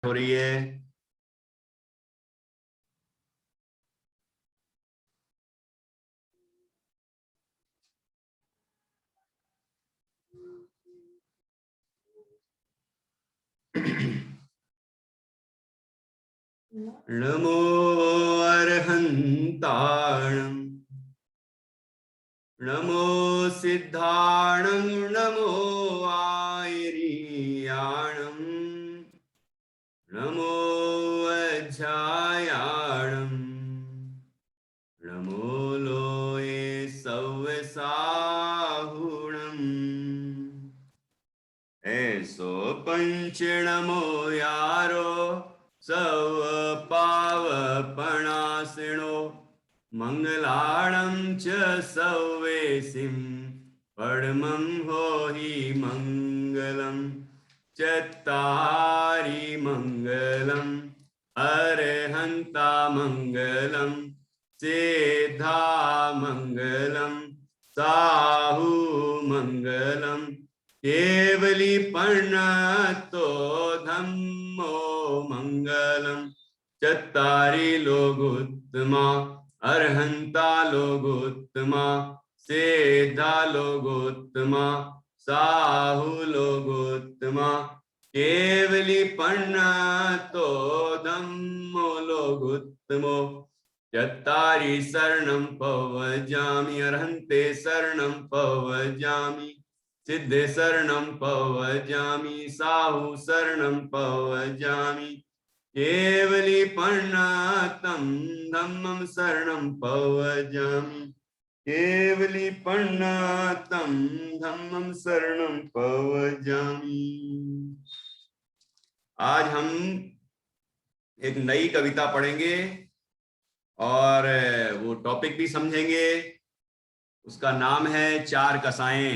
हो रही है। नमो अर्हन्ताणं नमो सिद्धाणं नमो आयर्याणं नमो अध्यायाणं नमो लोये सव्यसाहुणम् ऐसो पंच नमो यारो सव पावपणासिनो मंगलाणं च सव्वेसिं परमं होहि मंगलम् चत्तारि मंगलम् अरहन्ता मंगलम् सिद्धा मंगलम् साहु मंगलम् केवली पर्णतो धम्मो मंगलम चत्तारि लोगोत्तमा अर्हन्ता लोगोत्तमा सिद्धा लोगोत्तमा साहु लोगोत्तमा केवली पर्णतो धम्मो लोगोत्तमो चत्तारि शरणं पवजामि अर्हन्ते शरणं पवजामि सिद्धे शरणं पवजामि साहु शरणं पवजामि केवली पर्णातं धम्मं शरणं पवजामि केवली पर्णातं धम्मं शरणं पवजामि। आज हम एक नई कविता पढ़ेंगे और वो टॉपिक भी समझेंगे। उसका नाम है चार कसाएं।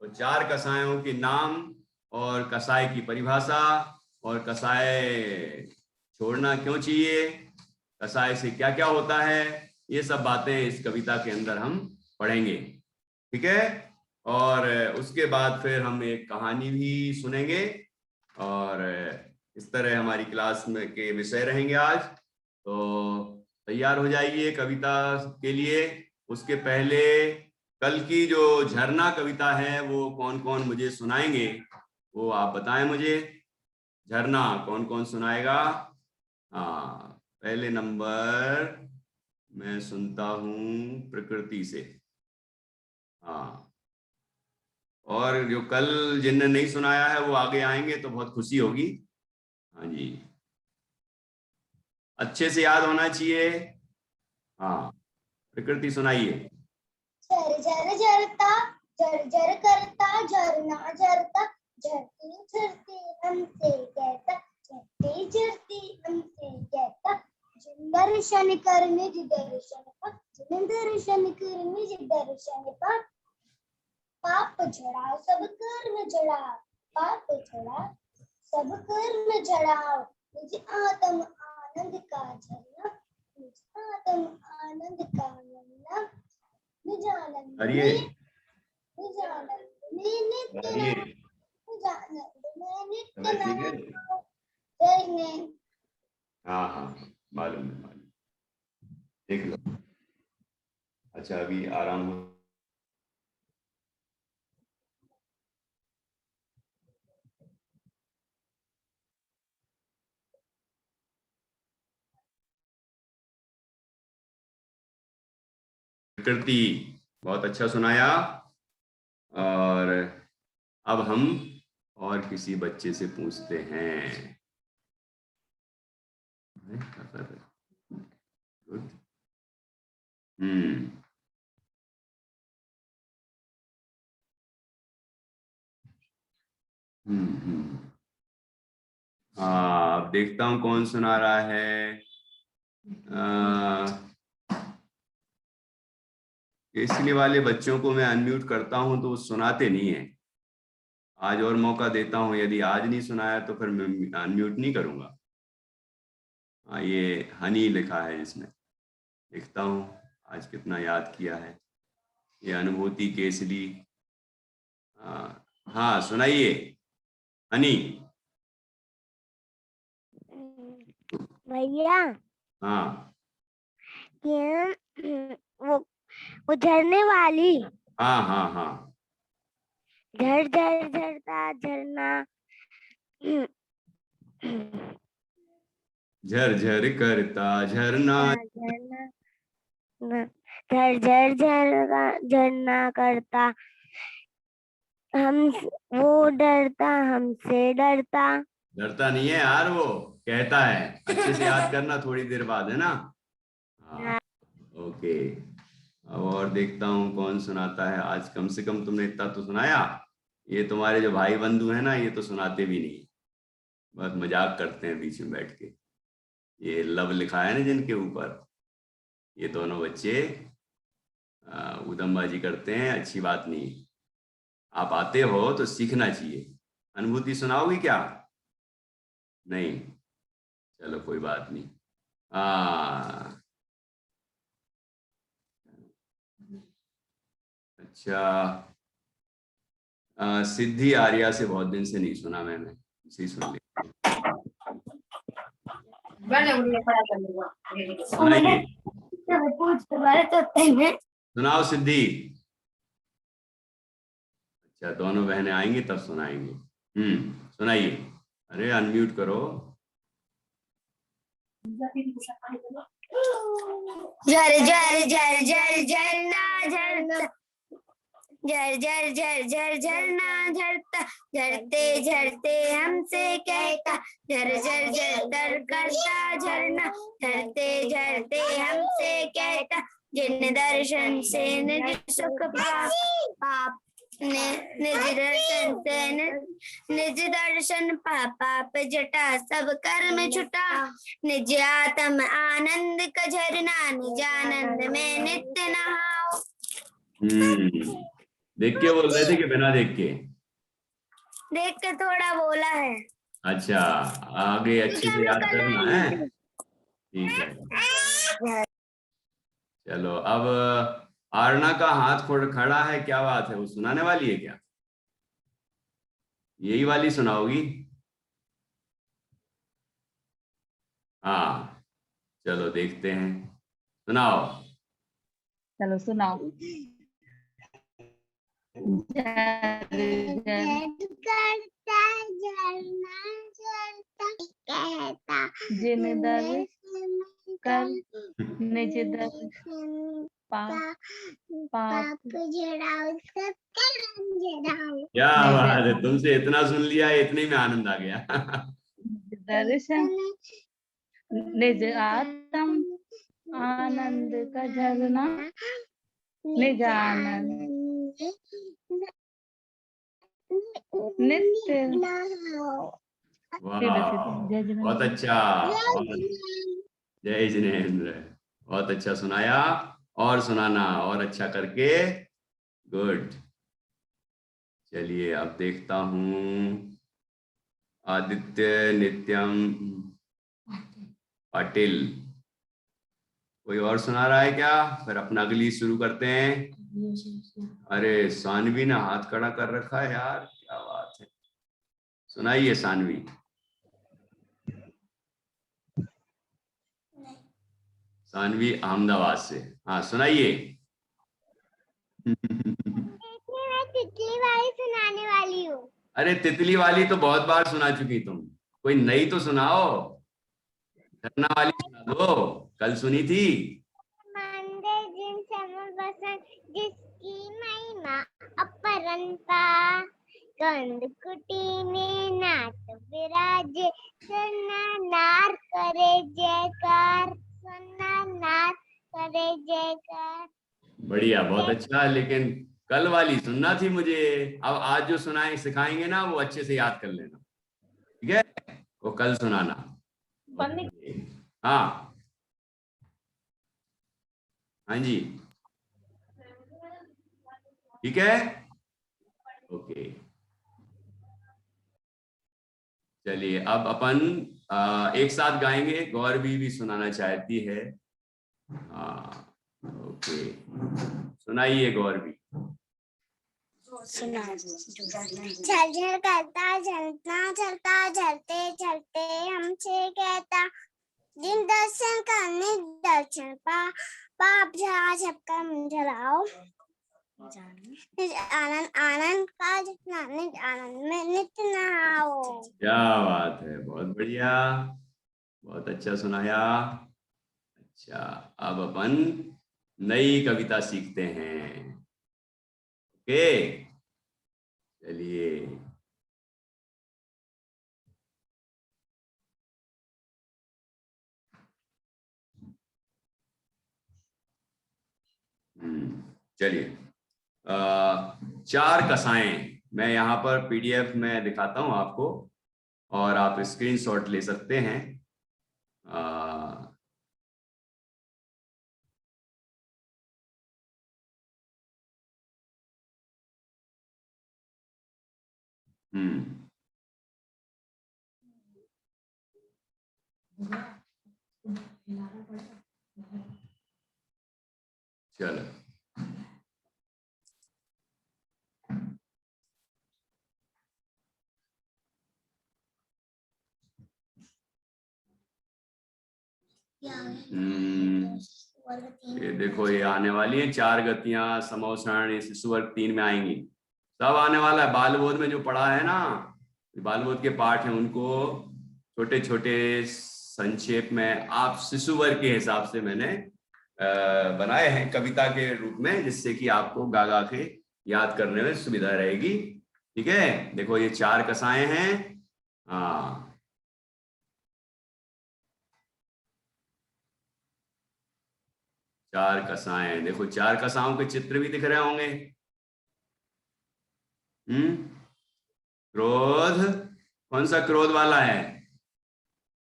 तो चार कसायों के नाम और कसाय की परिभाषा और कसाय छोड़ना क्यों चाहिए, कसाय से क्या क्या होता है, ये सब बातें इस कविता के अंदर हम पढ़ेंगे। ठीक है, और उसके बाद फिर हम एक कहानी भी सुनेंगे और इस तरह हमारी क्लास में के विषय रहेंगे आज। तो तैयार हो जाइए कविता के लिए। उसके पहले कल की जो झरना कविता है वो कौन कौन मुझे सुनाएंगे, वो आप बताएं मुझे। झरना कौन कौन सुनाएगा? हाँ, पहले नंबर मैं सुनता हूँ प्रकृति से। हाँ, और जो कल जिनने नहीं सुनाया है वो आगे आएंगे तो बहुत खुशी होगी। हाँ जी, अच्छे से याद होना चाहिए। हाँ, प्रकृति सुनाइए। झर झर झरता झर झर करता झरना झरता झरती झरती हमसे कहता झरती झरती हमसे कहता जिन दर्शन कर निज दर्शन पा जिन दर्शन कर निज दर्शन पा पाप झड़ाओ सब कर्म झड़ाओ पाप झड़ाओ सब कर्म झड़ाओ निज आत्म आनंद का झरना निज आत्म आनंद का झरना निजानंद में नित्य हाँ हाँ, मालूम है, मालूम। देख लो। अच्छा, अभी आराम हो। प्रकृति बहुत अच्छा सुनाया। और अब हम और किसी बच्चे से पूछते हैं। गुड। हाँ, अब देखता हूँ कौन सुना रहा है। केसरी वाले बच्चों को मैं अनम्यूट करता हूँ तो वो सुनाते नहीं है। आज और मौका देता हूँ, यदि आज नहीं सुनाया तो फिर मैं अनम्यूट नहीं करूँगा। हाँ, ये हनी लिखा है इसमें, लिखता हूँ आज कितना याद किया है। ये अनुभूति केसरी। हाँ सुनाइए हनी। भैया हाँ वो झरने वाली, हाँ हाँ हाँ, झर झर झरता झरना, झर झर करता झरना, झरना, झर झर झरना करता, हम वो डरता हमसे डरता। डरता नहीं है यार, वो कहता है। अच्छे से याद करना, थोड़ी देर बाद, है ना? हाँ, ओके। अब और देखता हूँ कौन सुनाता है आज। कम से कम तुमने इतना तो सुनाया। ये तुम्हारे जो भाई बंधु है ना, ये तो सुनाते भी नहीं, बस मजाक करते हैं बीच में बैठ के। ये लव लिखा है ना जिनके ऊपर, ये दोनों बच्चे उदमबाजी करते हैं, अच्छी बात नहीं। आप आते हो तो सीखना चाहिए। अनुभूति सुनाओगी क्या? नहीं, चलो कोई बात नहीं। अच्छा, सिद्धि आर्या से बहुत दिन से नहीं सुना मैंने, इसी सुन लिया। सुनाइए, सुनाओ सिद्धि। अच्छा, दोनों बहनें आएंगी तब सुनाएंगे। सुनाइए। अरे अनम्यूट करो। झर झर झर झर झरना झरता, झर झर झर झर झरना झरता, झरते झरते हमसे कहता, झर झर झर झर करता झरना, झरते झरते हमसे कहता, जिन दर्शन से निज सुख पाप, निज दर्शन से निज दर्शन पाप जटा, सब कर्म छुटा, निज आत्म आनंद का झरना, निज आनंद में नित्य नहाओ। देख के बोल रहे थे कि बिना देख के? देख के थोड़ा बोला है। अच्छा, आगे अच्छे से याद करना है। ठीक है, चलो। अब आरना का हाथ खड़ा है, क्या बात है? वो सुनाने वाली है क्या? यही वाली सुनाओगी? हाँ, चलो देखते हैं, सुनाओ। चलो सुनाओ। करता झरना झरता कहता, जिन दर्शन निज दर्शन पाप झड़ाओ सब कर्म झड़ाओ। क्या बात है, तुमसे इतना सुन लिया, इतने में आनंद आ गया। दर्शन निज आत्म आनंद का झरना, निज आनंद नित्य। वाह, बहुत अच्छा। जय जिनेन्द्र, बहुत अच्छा सुनाया। और सुनाना, और अच्छा करके। गुड। चलिए अब देखता हूँ आदित्य नित्यम पाटिल, कोई और सुना रहा है क्या? फिर अपना अगली शुरू करते हैं। अरे सानवी ने हाथ खड़ा कर रखा है यार, क्या बात है। सुनाइए सानवी। सानवी अहमदाबाद से, हाँ सुनाइए। मैं तितली वाली सुनाने वाली हूँ। अरे तितली वाली तो बहुत बार सुना चुकी तुम, कोई नई तो सुनाओ। झरना वाली सुना दो, कल सुनी थी। मंदिर जिन समर बसन, जिसकी महिमा अपरंपार, कंद कुटी में नाथ विराजे, सुना नार करे जयकार, सुना नार करे जयकार। बढ़िया, बहुत अच्छा। लेकिन कल वाली सुनना थी मुझे। अब आज जो सुनाए सिखाएंगे ना, वो अच्छे से याद कर लेना, ठीक है? वो कल सुनाना। हाँ हाँ जी, ठीक है, ओके। चलिए अब अपन एक साथ गाएंगे। गौरवी भी सुनाना चाहती है। हाँ, ओके, सुनाइए गौरवी। झरझर करता झरना झरता झरते झरते हमसे कहता, दिन दर्शन करने दर्शन पाप झरा झपकर मुंझलाओ, निज आनंद आनंद का निज आनंद में नित्य नहाओ। क्या बात है, बहुत बढ़िया, बहुत अच्छा सुनाया। अच्छा, अब अपन नई कविता सीखते हैं। ओके, चलिए। चलिए, 4 कसाएं मैं यहाँ पर पीडीएफ में दिखाता हूँ आपको, और आप स्क्रीनशॉट ले सकते हैं। चलो, ये देखो, ये आने वाली है 4 गतियां समोसरण शिशु वर्ग 3 में आएंगी। सब आने वाला है। बाल बोध में जो पढ़ा है ना, बाल बोध के पाठ हैं, उनको छोटे छोटे संक्षेप में आप शिशु वर्ग के हिसाब से मैंने बनाए हैं कविता के रूप में, जिससे कि आपको गा गा के याद करने में सुविधा रहेगी। ठीक है, देखो ये 4 कसाएं हैं। हाँ, चार कसाएं, देखो 4 कसाओं के चित्र भी दिख रहे होंगे। क्रोध, कौन सा क्रोध वाला है?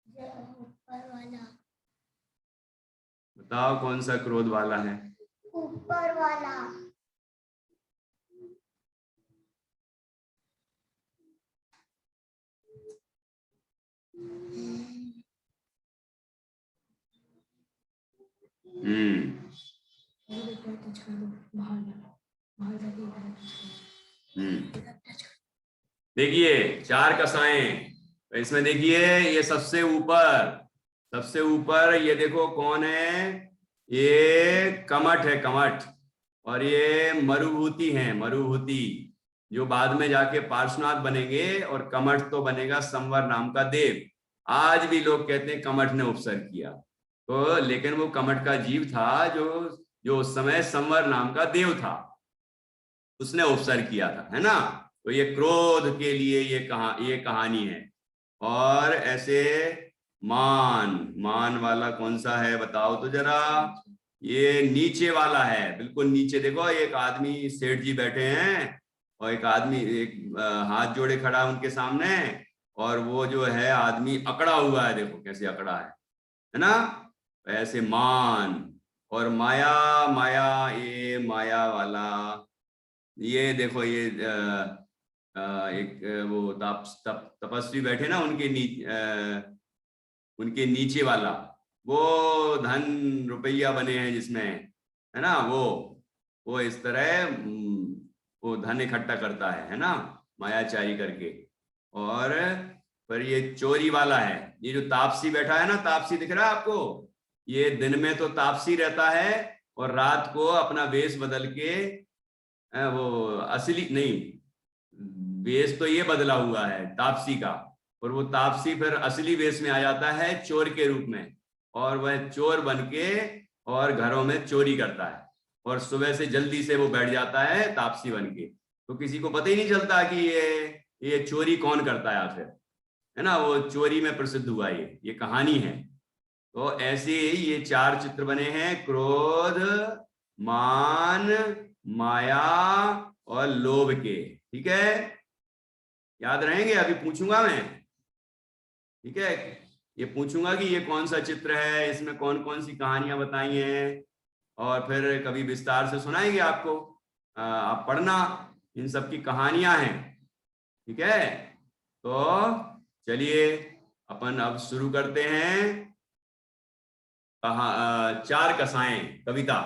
ऊपर वाला। बताओ कौन सा क्रोध वाला है? ऊपर वाला। देखिए 4 कसाएं, तो इसमें देखिए ये सबसे ऊपर ये देखो कौन है? ये कमठ है, कमठ। और ये मरुभूति है, मरुभूति, जो बाद में जाके पार्श्वनाथ बनेंगे, और कमठ तो बनेगा संवर नाम का देव। आज भी लोग कहते हैं कमठ ने उपसर्ग किया, तो लेकिन वो कमठ का जीव था जो उस समय संवर नाम का देव था, उसने उपसर्ग किया था, है ना। तो ये क्रोध के लिए ये कहानी है। और ऐसे मान वाला कौन सा है बताओ तो जरा? ये नीचे वाला है, बिल्कुल नीचे। देखो एक आदमी सेठ जी बैठे हैं, और एक आदमी हाथ जोड़े खड़ा है उनके सामने, और वो जो है आदमी अकड़ा हुआ है, देखो कैसे अकड़ा है ना। ऐसे मान। और माया, ये माया वाला, ये देखो ये एक वो तपस्वी बैठे ना, उनके नीचे वाला, वो धन रुपया बने हैं जिसमें, है ना। वो इस तरह वो धन इकट्ठा करता है ना, मायाचारी करके। और पर ये चोरी वाला है, ये जो तापसी बैठा है ना, तापसी दिख रहा है आपको? ये दिन में तो तापसी रहता है, और रात को अपना वेश बदल के, वो असली नहीं, वेश तो ये बदला हुआ है तापसी का, और वो तापसी फिर असली वेश में आ जाता है चोर के रूप में, और वह चोर बन के और घरों में चोरी करता है, और सुबह से जल्दी से वो बैठ जाता है तापसी बन के, तो किसी को पता ही नहीं चलता कि ये चोरी कौन करता है आखिर, है ना। वो चोरी में प्रसिद्ध हुआ, ये कहानी है। तो ऐसे ही ये 4 चित्र बने हैं, क्रोध, मान, माया और लोभ के। ठीक है, याद रहेंगे? अभी पूछूंगा मैं, ठीक है, ये पूछूंगा कि ये कौन सा चित्र है, इसमें कौन कौन सी कहानियां बताई हैं, और फिर कभी विस्तार से सुनाएंगे आपको। आप पढ़ना, इन सब की कहानियां हैं। ठीक है, तो चलिए अपन अब शुरू करते हैं 4 कसाएं कविता।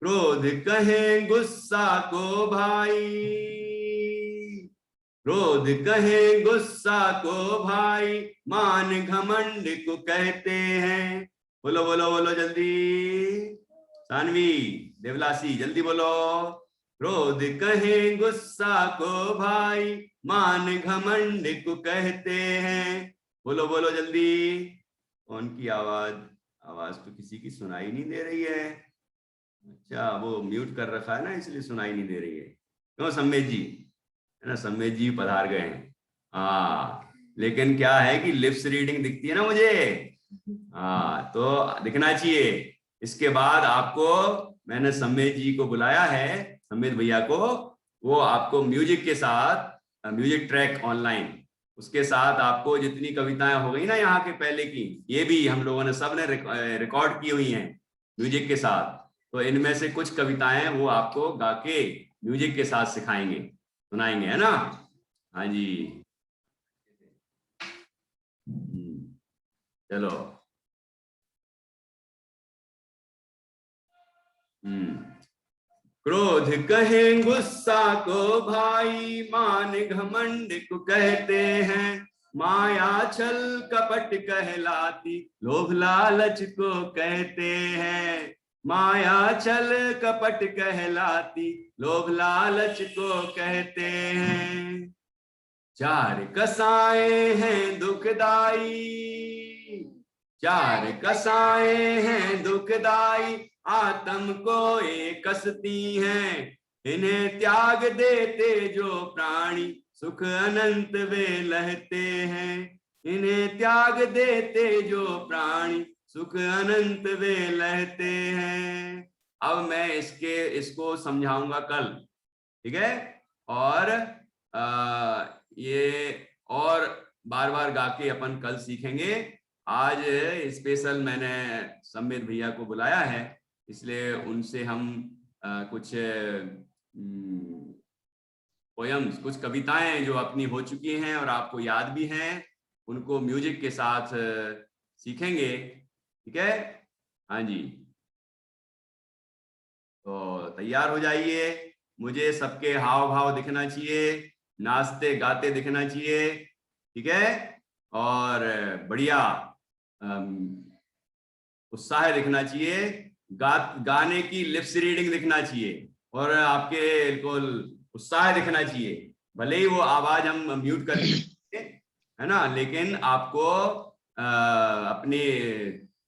क्रोध कहे गुस्सा को भाई, क्रोध कहे गुस्सा को भाई, मान घमंड को कहते हैं। बोलो बोलो बोलो जल्दी, सानवी, देवलासी, जल्दी बोलो। क्रोध कहे गुस्सा को भाई, मान घमंड को कहते हैं। बोलो बोलो जल्दी। कौन की आवाज? आवाज तो किसी की सुनाई नहीं दे रही है। अच्छा, वो म्यूट कर रखा है ना, इसलिए सुनाई नहीं दे रही है। क्यों सम्मेद जी, है ना, सम्मेद जी पधार गए हैं। हाँ, लेकिन क्या है कि लिप्स रीडिंग दिखती है ना मुझे। हाँ, तो दिखना चाहिए। इसके बाद आपको मैंने सम्मेद जी को बुलाया है, सम्मेद भैया को, वो आपको म्यूजिक के साथ, म्यूजिक ट्रैक ऑनलाइन, उसके साथ आपको जितनी कविताएं हो गई ना यहाँ के पहले की, ये भी हम लोगों ने सबने रिकॉर्ड की हुई हैं म्यूजिक के साथ। तो इनमें से कुछ कविताएं वो आपको गा के म्यूजिक के साथ सिखाएंगे, सुनाएंगे, है ना। हाँ जी, चलो। क्रोध कहे गुस्सा को भाई, मान घमंड को कहते हैं। माया छल कपट कहलाती, लोभ लालच को कहते हैं। माया छल कपट कहलाती, लोभ लालच को कहते हैं। चार कसाए हैं दुखदाई, चार कसाए हैं दुखदाई, आत्म को एक कसती हैं। इन्हें त्याग देते जो प्राणी, सुख अनंत वे लहते हैं। इन्हें त्याग देते जो प्राणी, सुख अनंत वे लहते हैं। अब मैं इसको समझाऊंगा कल, ठीक है। और ये और बार बार गा के अपन कल सीखेंगे। आज स्पेशल मैंने सम्मेद भैया को बुलाया है, इसलिए उनसे हम कुछ पोयम्स, कुछ कविताएं जो अपनी हो चुकी हैं और आपको याद भी हैं, उनको म्यूजिक के साथ सीखेंगे, ठीक है। हाँ जी, तो तैयार हो जाइए। मुझे सबके हाव भाव दिखना चाहिए, नाचते गाते दिखना चाहिए, ठीक है। और बढ़िया उत्साह दिखना चाहिए, गाने की लिप्स रीडिंग दिखना चाहिए, और आपके बिल्कुल उत्साह दिखना चाहिए। भले ही वो आवाज हम म्यूट करके, है ना, लेकिन आपको अपने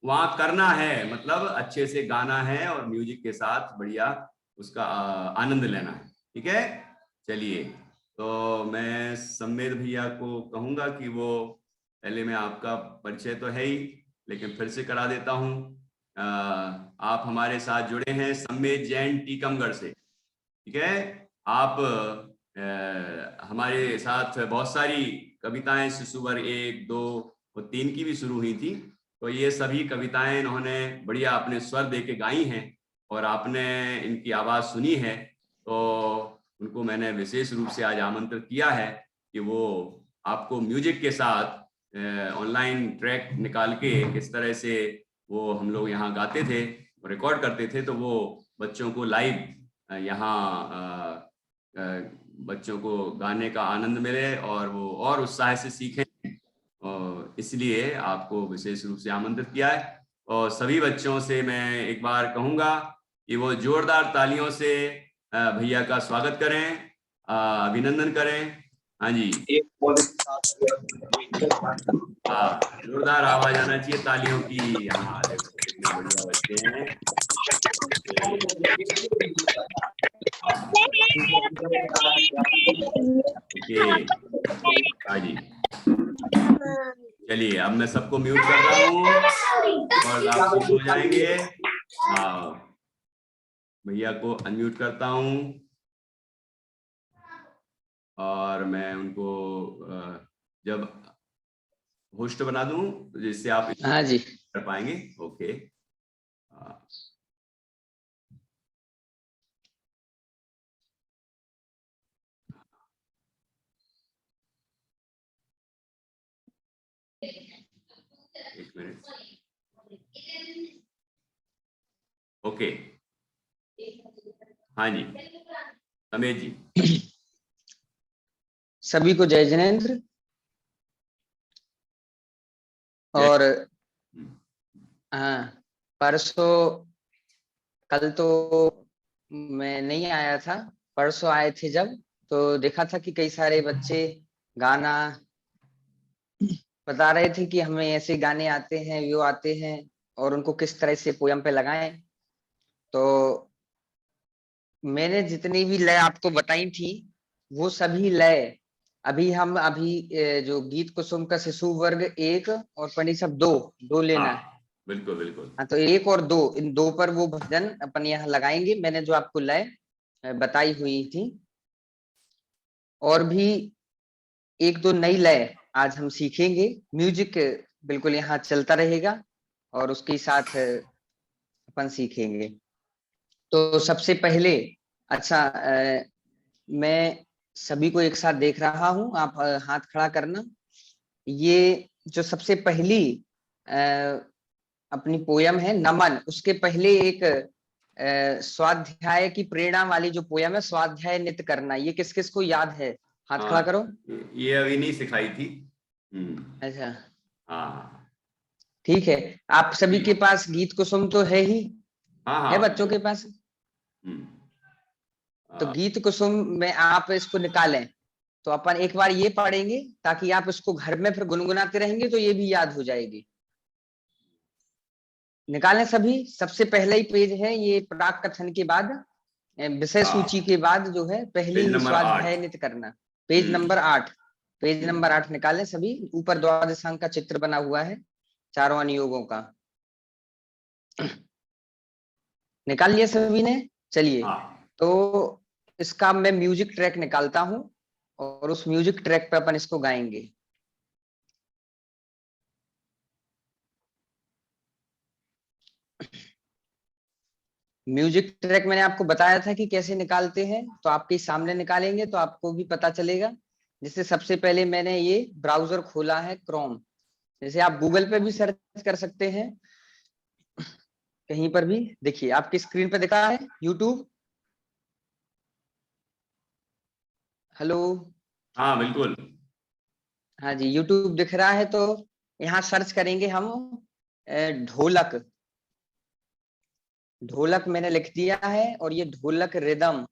वहां करना है, मतलब अच्छे से गाना है और म्यूजिक के साथ बढ़िया उसका आनंद लेना है, ठीक है। चलिए, तो मैं सम्मेद भैया को कहूंगा कि वो, पहले मैं आपका परिचय तो है ही, लेकिन फिर से करा देता हूं। आप हमारे साथ जुड़े हैं सम्मेद जैन टीकमगढ़ से, ठीक है। आप हमारे साथ बहुत सारी कविताएं शिशुवर 1, 2 और 3 की भी शुरू हुई थी, तो ये सभी कविताएं इन्होंने बढ़िया अपने स्वर दे के गाई हैं, और आपने इनकी आवाज सुनी है, तो उनको मैंने विशेष रूप से आज आमंत्रित किया है कि वो आपको म्यूजिक के साथ ऑनलाइन ट्रैक निकाल के किस तरह से वो हम लोग यहाँ गाते थे, रिकॉर्ड करते थे, तो वो बच्चों को लाइव यहाँ बच्चों को गाने का आनंद मिले और वो और उत्साह से सीखें, और इसलिए आपको विशेष रूप से आमंत्रित किया है। और सभी बच्चों से मैं एक बार कहूँगा कि वो जोरदार तालियों से भैया का स्वागत करें, अभिनंदन करें। हाँ जी, हाँ, जोरदार आवाज आना चाहिए तालियों की। हाँ, देखो कितने बढ़िया बच्चे हैं। हाँ जी, चलिए, अब मैं सबको म्यूट कर रहा हूँ और आप शुरू हो जाएंगे। भैया को अनम्यूट करता हूँ और मैं उनको जब होस्ट बना दूं जिससे आप हाँ जी कर पाएंगे। ओके, एक मिनट। ओके, हाँ जी, रमेश जी। सभी को जय जिनेंद्र। जय। और हाँ, परसों, कल तो मैं नहीं आया था, परसों आए थे जब, तो देखा था कि कई सारे बच्चे गाना बता रहे थे कि हमें ऐसे गाने आते हैं, वो आते हैं, और उनको किस तरह से पोयम पे लगाएं। तो मैंने जितनी भी लय आपको बताई थी, वो सभी लय अभी जो गीत कुसुम का शिशु वर्ग 1 और पंडित सब 2 2 लेना है। हाँ, बिल्कुल बिल्कुल। हाँ, तो 1 और 2, इन 2 पर वो भजन अपन यहाँ लगाएंगे, मैंने जो आपको लय बताई हुई थी। और भी 1-2 नई लय आज हम सीखेंगे। म्यूजिक बिल्कुल यहाँ चलता रहेगा और उसके साथ अपन सीखेंगे। तो सबसे पहले, अच्छा, मैं सभी को एक साथ देख रहा हूं, आप हाथ खड़ा करना। ये जो सबसे पहली अपनी पोयम है नमन, उसके पहले एक स्वाध्याय की प्रेरणा वाली जो पोयम है, स्वाध्याय नित्य करना, ये किस किस को याद है? हाथ खड़ा हाँ, करो। ये अभी नहीं सिखाई थी। अच्छा, हाँ ठीक है। आप सभी के पास गीत कुसुम तो है ही, हाँ है हाँ बच्चों के पास? हम्म, तो आ, गीत कुसुम में आप इसको निकालें, तो अपन एक बार ये पढ़ेंगे ताकि आप इसको घर में फिर गुनगुनाते रहेंगे तो ये भी याद हो जाएगी। निकालें सभी। सबसे पहला ही पेज है ये, प्राक कथन के बाद, विषय सूची के बाद जो है पहली पेज ही नंबर 8। स्वाध्याय नित्य करना, पेज नंबर 8। पेज नंबर 8 निकालें सभी। ऊपर द्वादशांक का चित्र बना हुआ है, चारों अनुयोगों का। निकाल लिया सभी ने? चलिए, हाँ तो इसका मैं म्यूजिक ट्रैक निकालता हूं और उस म्यूजिक ट्रैक पे अपन इसको गाएंगे। म्यूजिक ट्रैक मैंने आपको बताया था कि कैसे निकालते हैं, तो आपके सामने निकालेंगे तो आपको भी पता चलेगा। जैसे सबसे पहले मैंने ये ब्राउजर खोला है क्रोम, जैसे आप गूगल पे भी सर्च कर सकते हैं, कहीं पर भी। देखिए आपकी स्क्रीन पे दिखा है यूट्यूब। हेलो, हाँ बिल्कुल। हाँ जी, यूट्यूब दिख रहा है। तो यहाँ सर्च करेंगे हम ढोलक। ढोलक मैंने लिख दिया है और ये ढोलक रिदम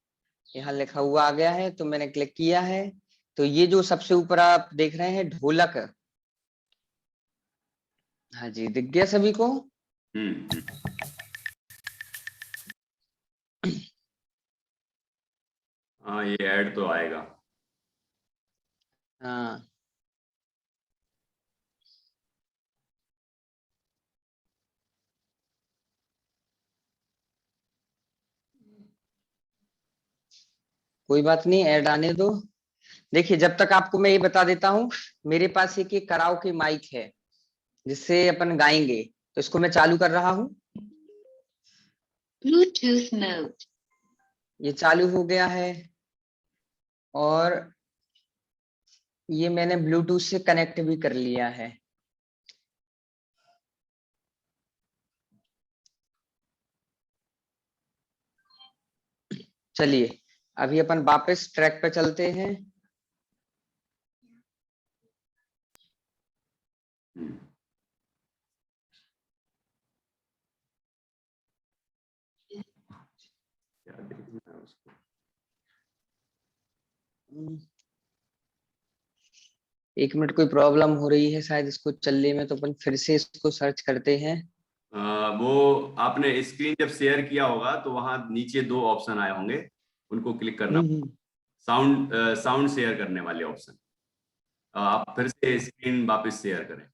यहाँ लिखा हुआ आ गया है, तो मैंने क्लिक किया है। तो ये जो सबसे ऊपर आप देख रहे हैं ढोलक, हाँ जी, दिख गया सभी को? हम्म, हाँ ये ऐड तो आएगा। हाँ, कोई बात नहीं, ऐड आने दो। देखिए, जब तक आपको मैं ये बता देता हूँ, मेरे पास एक कराओके माइक है जिससे अपन गाएंगे, तो इसको मैं चालू कर रहा हूँ। ब्लूटूथ मोड, ये चालू हो गया है और ये मैंने ब्लूटूथ से कनेक्ट भी कर लिया है। चलिए, अभी अपन वापस ट्रैक पे चलते हैं। हम्म, क्या देखना है उसको? एक मिनट, कोई प्रॉब्लम हो रही है शायद इसको चलने में, तो अपन फिर से इसको सर्च करते हैं। वो आपने स्क्रीन जब शेयर किया होगा तो वहां नीचे 2 ऑप्शन आए होंगे, उनको क्लिक करना। हम्म साउंड शेयर करने वाले ऑप्शन। आप फिर से स्क्रीन वापस शेयर करें।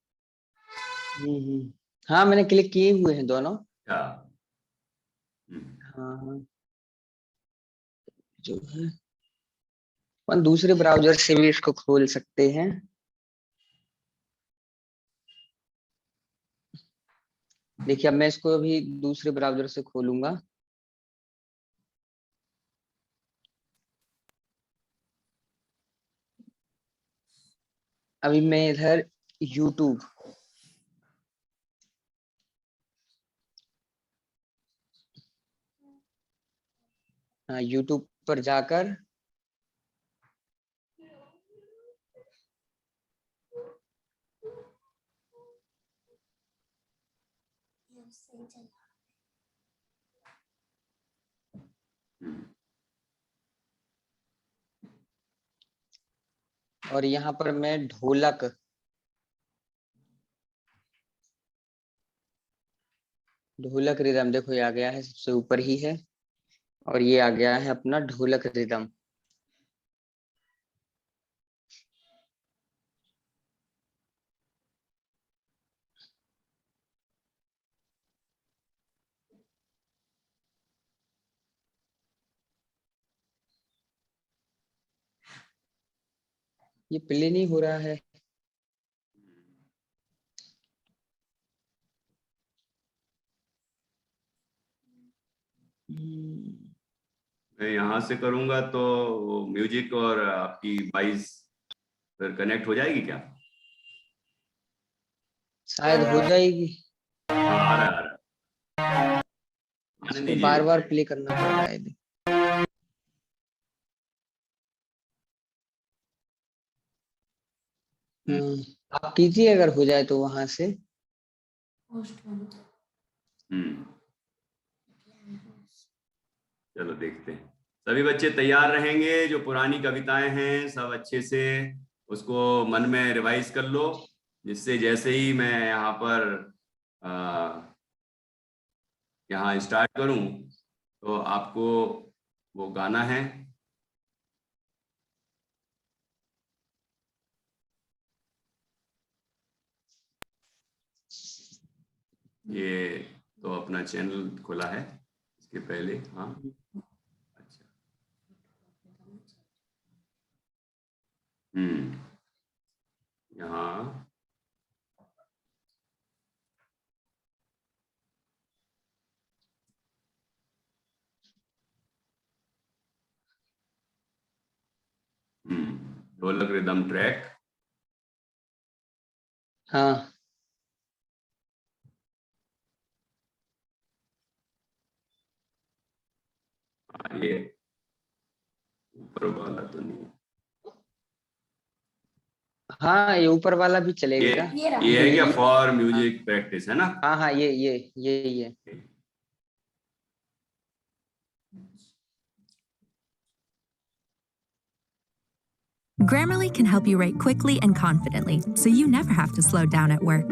हाँ, मैंने क्लिक किए हुए हैं दोनों। अच्छा। हम्म, हाँ हाँ, जो है अपन दूसरे ब्राउजर से भी इसको खोल सकते हैं। देखिए, अब मैं इसको अभी दूसरे ब्राउजर से खोलूंगा। अभी मैं इधर यूट्यूब, हाँ, यूट्यूब पर जाकर और यहाँ पर मैं ढोलक, ढोलक रिदम, देखो ये आ गया है, सबसे ऊपर ही है, और ये आ गया है अपना ढोलक रिदम। ये प्ले नहीं हो रहा है। मैं यहाँ से करूंगा तो म्यूजिक और आपकी वॉइस फिर कनेक्ट हो जाएगी क्या? शायद हो जाएगी। आ रहा है। आने दीजिए। बार बार प्ले करना पड़ रहा है। आप कीजिए अगर हो जाए तो वहां से। चलो देखते हैं। सभी बच्चे तैयार रहेंगे, जो पुरानी कविताएं हैं सब अच्छे से उसको मन में रिवाइज कर लो, जिससे जैसे ही मैं यहाँ पर यहाँ स्टार्ट करूं तो आपको वो गाना है। ये तो अपना चैनल खुला है इसके पहले। हाँ अच्छा। यहाँ ढोलक रिदम ट्रैक। हाँ ये ऊपर वाला तो नहीं, हाँ ये ऊपर वाला भी चलेगा। ये है क्या? फॉर म्यूजिक प्रैक्टिस है ना? हाँ हाँ ये Grammarly can help you write quickly and confidently, so you never have to slow down at work.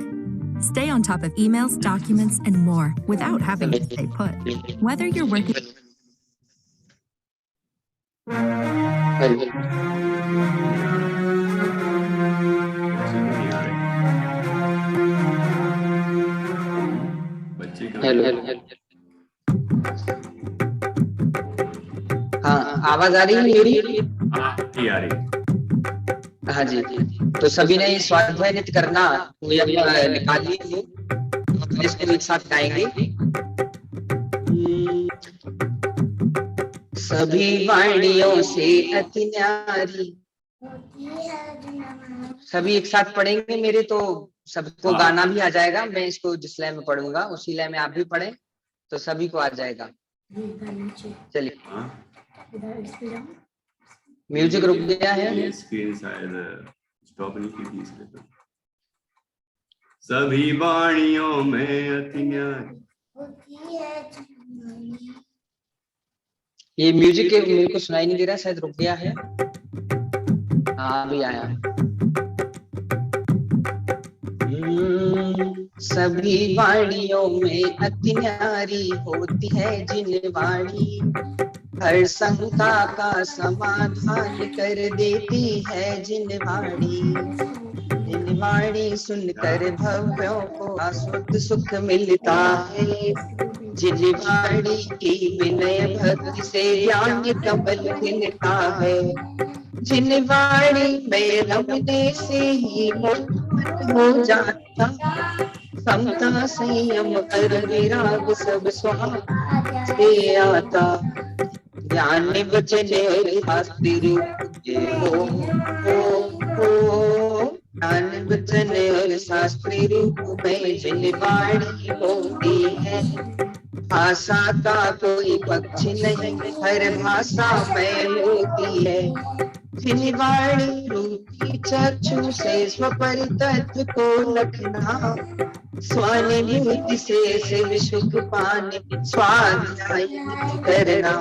Stay on top of emails, documents, and more without having to stay put. Whether you're working... hello. हाँ आवाज आ रही है मेरी? आ रही। हाँ जी। तो सभी ने स्वाध्याय नृत्य करना निकाल लीजिए, इसको एक साथ गाएंगे। सभी वाणियों से अति न्यारी, सभी एक साथ पढ़ेंगे मेरे, तो सबको गाना भी आ जाएगा। मैं इसको जिस लय में पढ़ूंगा उसी लय में आप भी पढ़ें तो सभी को आ जाएगा। चलिए म्यूजिक रुक गया है, स्क्रीन शायद स्टॉप नहीं की थी इसलिए। तो सभी वाणियों में अति न्यारी। ये म्यूजिक मेरे को सुनाई नहीं दे रहा, शायद रुक गया है। हाँ अभी आया। सभी वाणियों में अति न्यारी होती है जिन वाणी, हर शंका का समाधान कर देती है जिन वाणी। जिन वाणी सुनकर भव्यों को आस्वाद सुख मिलता है, जिन वाणी की विनय भक्ति से ज्ञान कमल खिलता है, जिन वाणी में रमने से ही हो जाता, समता संयम कर विराग सब स्वाद से आता। ज्ञान वचन और शास्त्र रूप ज्ञान वचन और शास्त्र रूप में जिन वाणी होती है, भाषा का कोई पक्ष नहीं, हर भाषा में होती है। रूपिणी वाणी रूपी चक्षु से स्वपरितत्व को लखना, स्वानुभूति से शिव सुख पाने स्वाध्याय करना,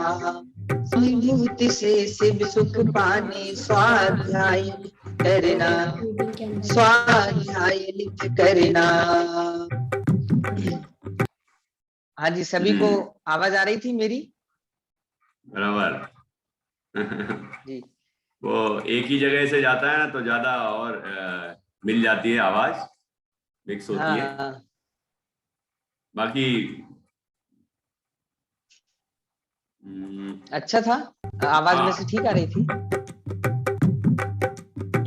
स्वानुभूति से शिव सुख पाने स्वाध्याय करना, स्वाध्याय लिख करना। हाँ जी, सभी को आवाज आ रही थी मेरी? बराबर। जी। वो एक ही जगह से जाता है ना तो ज्यादा और मिल जाती है, आवाज मिक्स होती है। हाँ। बाकी अच्छा था, आवाज में से ठीक आ रही थी।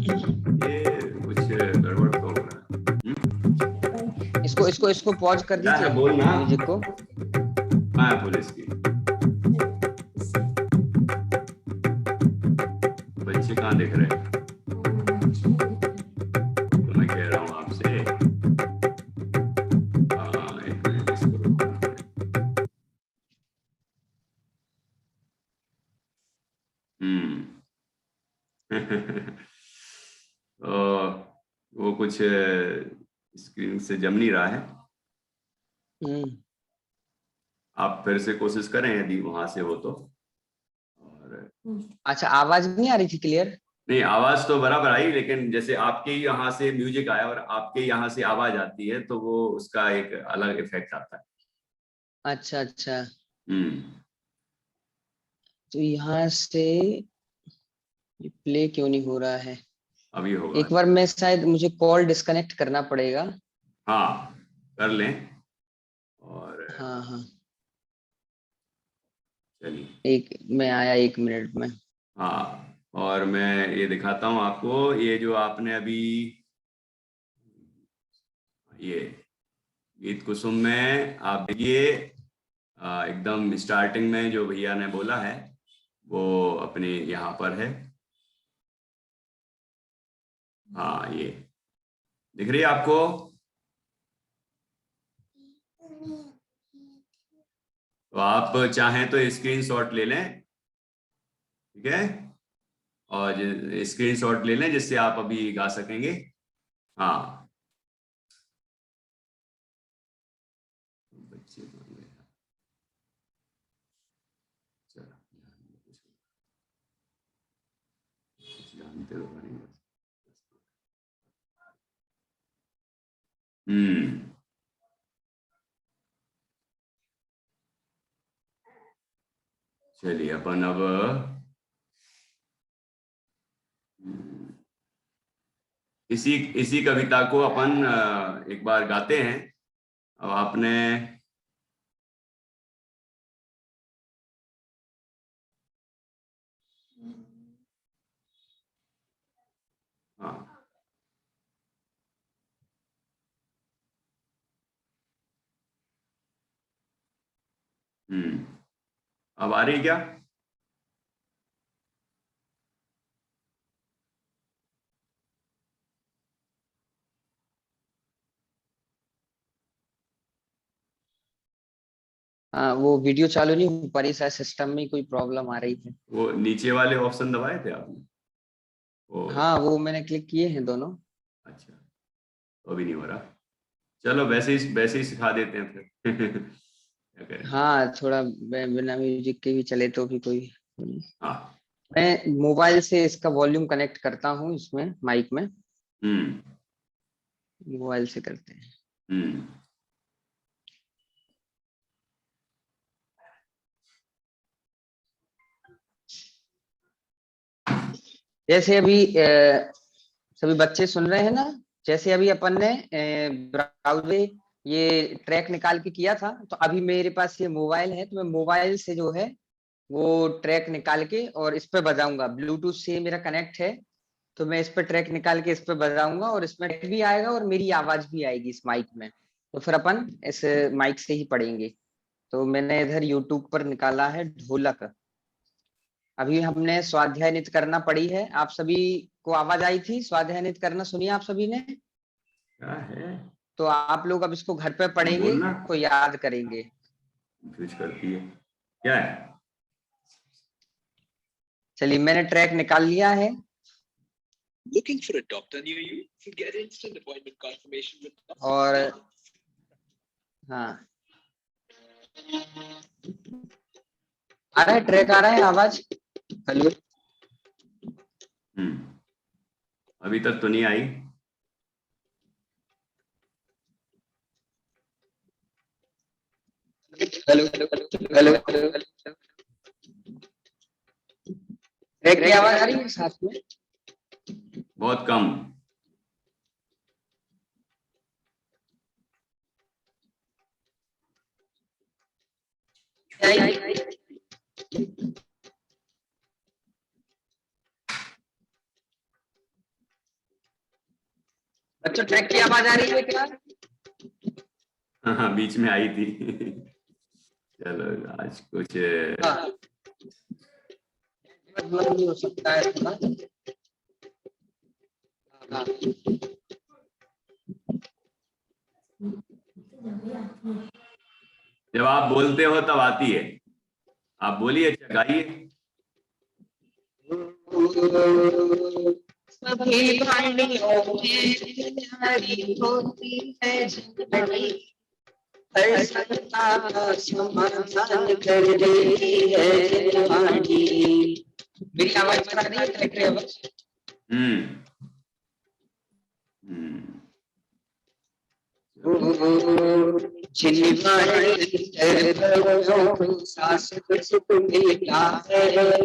ये कुछ गड़बड़ तो हो रहा है। इसको पॉज कर दीजिए बोलना म्यूजिक को। हाँ, पुलिस की बच्चे कहाँ दिख रहे हैं? तो मैं कह रहा हूँ आपसे, एक मिनट इसको रोकना। वो कुछ स्क्रीन से जम नहीं रहा है। आप फिर से कोशिश करें यदि वहां से हो तो। और अच्छा, आवाज नहीं आ रही थी क्लियर? नहीं, आवाज तो बराबर आई, लेकिन जैसे आपके यहाँ से म्यूजिक आया और आपके यहाँ से आवाज आती है तो वो उसका एक अलग इफेक्ट आता है। अच्छा अच्छा। तो यहाँ से प्ले क्यों नहीं हो रहा है? अभी होगा। एक बार मैं शायद मुझे कॉल डिस्कनेक्ट करना पड़ेगा। हाँ, कर लें। और हाँ हाँ, चलिए, मैं आया 1 मिनट में। हाँ, और मैं ये दिखाता हूँ आपको, ये जो आपने अभी ये गीत कुसुम में आप देखिए, एकदम स्टार्टिंग में जो भैया ने बोला है वो अपने यहाँ पर है। हाँ, ये दिख रही है आपको? तो आप चाहें तो स्क्रीनशॉट ले लें, ठीक है, और स्क्रीनशॉट ले लें जिससे आप अभी गा सकेंगे। हाँ, बच्चे जानते हो नहीं। चलिए, अपन अब इसी कविता को अपन एक बार गाते हैं। अब आपने हाँ, अब आ रही क्या? हाँ, वो वीडियो चालू नहीं हो पा रही, शायद सिस्टम में कोई प्रॉब्लम आ रही है। वो नीचे वाले ऑप्शन दबाए थे आपने? हाँ, वो मैंने क्लिक किए हैं दोनों। अच्छा, तो अभी नहीं हो रहा। चलो, वैसे ही सिखा देते हैं फिर। क्या करें? हाँ, थोड़ा बिना म्यूजिक के भी चले तो भी कोई। हाँ, मैं मोबाइल से इसका वॉल्यूम कनेक्ट करता हूँ, इसमें माइक में। मोबाइल से करते हैं। जैसे अभी सभी बच्चे सुन रहे हैं ना, जैसे अभी अपन ने ब्राउज़र ये ट्रैक निकाल के किया था, तो अभी मेरे पास ये मोबाइल है, तो मैं मोबाइल से जो है वो ट्रैक निकाल के और इस पे बजाऊंगा। ब्लूटूथ से मेरा कनेक्ट है, तो मैं इस पे ट्रैक निकाल के इस पे बजाऊंगा और इसमें ट्रैक भी आएगा और मेरी आवाज भी आएगी इस माइक में। तो फिर अपन इस माइक से ही पढ़ेंगे। तो मैंने इधर यूट्यूब पर निकाला है ढोलक। अभी हमने स्वाध्याय नित्य करना पड़ी है। आप सभी को आवाज आई थी स्वाध्याय नित्य करना? सुनिए आप सभी ने? क्या है? तो आप लोग अब इसको घर पे पढ़ेंगे, को याद करेंगे। करती है क्या है? चलिए, मैंने ट्रैक निकाल लिया है। Looking for a doctor near you? Get instant appointment confirmation with doctor. और हाँ, आ रहा है ट्रैक, आ रहा है आवाज? हेलो, अभी तक तो नहीं आई। हेलो, हेलो, ट्रैक की आवाज आ रही है साथ में? बहुत कम। बच्चों ट्रैक की आवाज आ रही है क्या? हाँ, बीच में आई थी। चलो आज कुछ हाँ, मतलब नहीं हो सकता है थोड़ा। हाँ, जब आप बोलते हो तब आती है। आप बोलिए, अच्छा गाइए। सभी भाइयों में प्यारी होती है झगड़ी, हर सत्ता समाधान कर देती है जवानी। मेरी आवाज आ रही है? ट्रैक की आवाज? सास सुख मिलता है,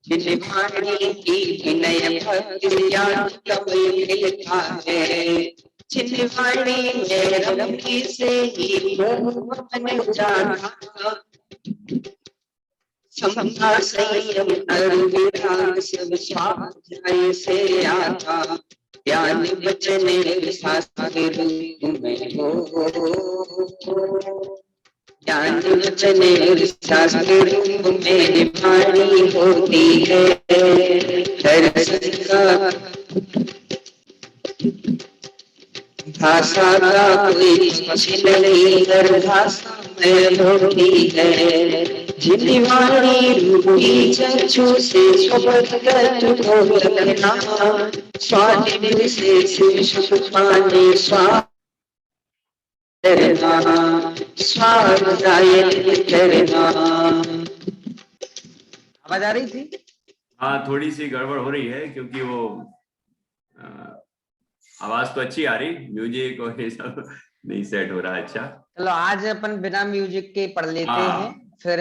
जिनवाणी की विनय भक्तिया कवि मिलता है, जिनवाणी में रमती से ही मन जाना, समता संयम अविराग सब स्वाध्याय से आता, ज्ञान वचन शास्त्र रूप में हो, ज्ञान वचन शास्त्र रूप में वाणी होती है, हर संस्कार भाषा का कोई पक्ष नहीं, हर भाषा में होती है, जिनकी वाणी रूपी चक्षु से शब्द तत्व को तकना, स्वाद विशेष सुख पाने स्वाद करना, स्वाध्याय करना। आवाज आ रही थी? हाँ, थोड़ी सी गड़बड़ हो रही है क्योंकि वो आवाज तो अच्छी आ रही, म्यूजिक और ये सब नहीं सेट हो रहा है। अच्छा, चलो आज अपन बिना म्यूजिक के पढ़ लेते हाँ। हैं, फिर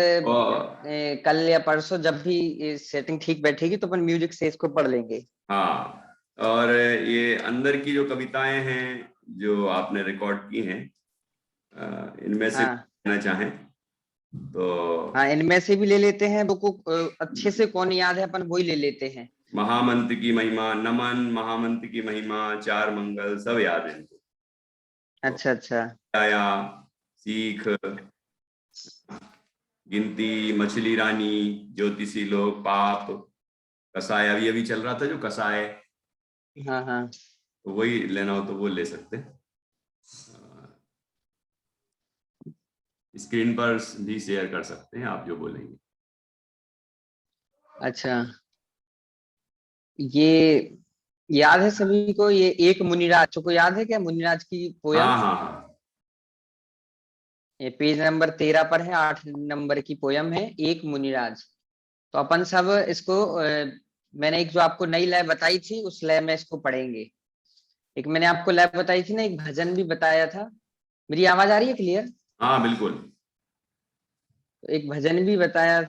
कल या परसों जब भी सेटिंग ठीक बैठेगी तो अपन म्यूजिक से इसको पढ़ लेंगे। हाँ, और ये अंदर की जो कविताएं हैं जो आपने रिकॉर्ड की हैं, इनमें से लेना चाहें तो हाँ, इनमें से भी ले लेते हैं, वो को अच्छे से कौन याद है अपन वही ले लेते हैं। महामंत्र की महिमा, नमन, महामंत्र की महिमा, चार मंगल, सब याद है इनको। अच्छा अच्छा, आया, सीख, गिनती, मछली रानी, ज्योतिषी लोग, पाप, कसाय, अभी चल रहा था जो कसाय, हाँ हाँ, तो वही लेना हो तो वो ले सकते हैं। स्क्रीन पर भी शेयर कर सकते हैं आप जो बोलेंगे। अच्छा, ये याद है सभी को? ये एक मुनिराज को याद है क्या? मुनिराज की पोयम, हाँ हाँ हाँ, ये पेज नंबर 13 पर है, 8 नंबर की पोयम है, एक मुनिराज। तो अपन सब इसको मैंने एक जो आपको नई लय बताई थी उस लय में इसको पढ़ेंगे। एक मैंने आपको लय बताई थी ना, एक भजन भी बताया था। मेरी आवाज आ रही है क्लियर? हाँ बिल्कुल। तो एक भजन भी बताया,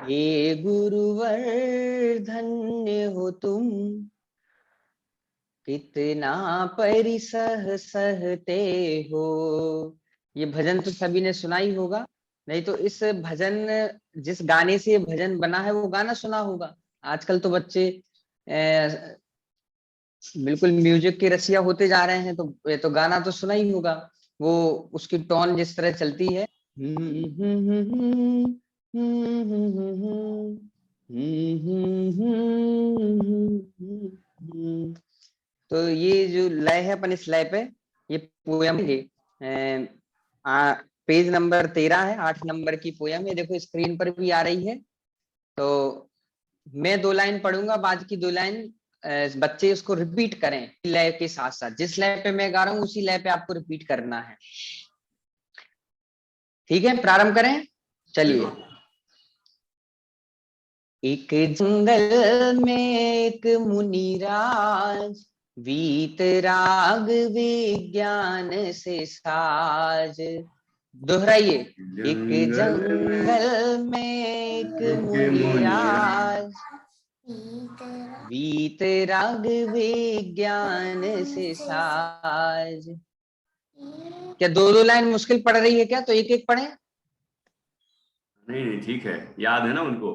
हे गुरुवर धन्य हो तुम, कितना परिसह सहते हो। ये भजन तो सभी ने सुना ही होगा, नहीं तो इस भजन, जिस गाने से ये भजन बना है वो गाना सुना होगा। आजकल तो बच्चे बिल्कुल म्यूजिक के रसिया होते जा रहे हैं, तो ये तो गाना तो सुना ही होगा। वो उसकी टोन जिस तरह चलती है, तो ये जो लय है अपन इस लय पे ये पोयम है। पेज नंबर 13 है, 8 नंबर की पोयम है, देखो स्क्रीन पर भी आ रही है। तो मैं 2 लाइन पढ़ूंगा, बाद की 2 लाइन बच्चे उसको रिपीट करें लय के साथ साथ। जिस लय पे मैं गा रहा हूँ उसी लय पे आपको रिपीट करना है। ठीक है, प्रारंभ करें, चलिए। एक जंगल में एक मुनिराज, वीतराग विज्ञान से साज। दोहराइए। एक जंगल में एक मुनिराज, वीतराग विज्ञान से साज। क्या 2-2 लाइन मुश्किल पड़ रही है क्या? तो एक एक पढ़ें। नहीं ठीक है, याद है ना उनको।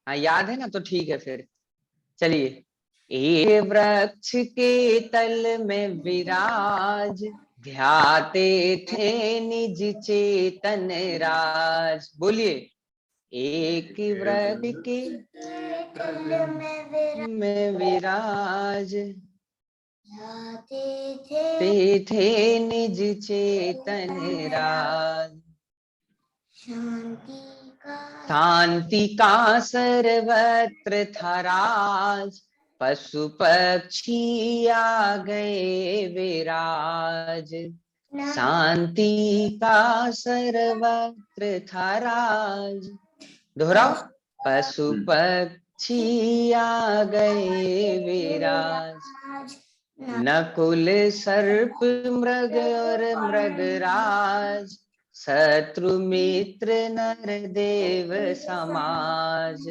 हाँ याद है ना, तो ठीक है फिर चलिए। एक वृक्ष के तल में विराज, ध्याते थे निज चेतन राज। बोलिए। एक वृक्ष के तल में विराज, ते थे निज चेतन राज। शांति का सर्वत्र था राज, पशु पक्षी आ गए विराज। शांति का सर्वत्र था राज। दोहराओ। पशु पक्षी आ गए विराज। नकुल सर्प मृग और मृगराज, शत्रु मित्र नर देव समाज।